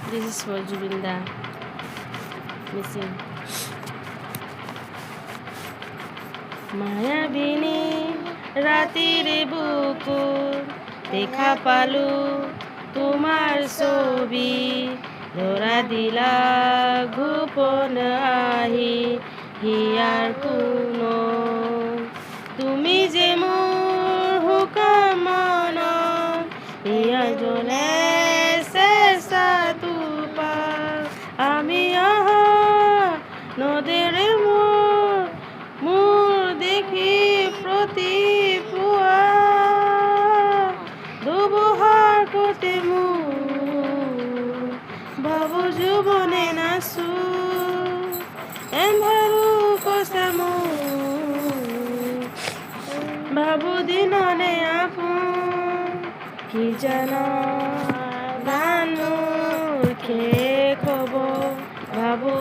This is for Jubinda. Missing. মায়াবিনী রাতির বুকুর দেখা পালু তোমার ছবি ধরা দিলা গোপন আহি হিয়ার কোন তুমি যে মোর হুকামন হিয়া জলে চেষ্টা তুপা আমি আহা নদীর মোর দেখি প্রতি পুয়া দুবহার করতে বাবু জীবনে নাচু এন্ধারু কসামু বাবু দিননে আপন কি জানা গান খে খবর বাবু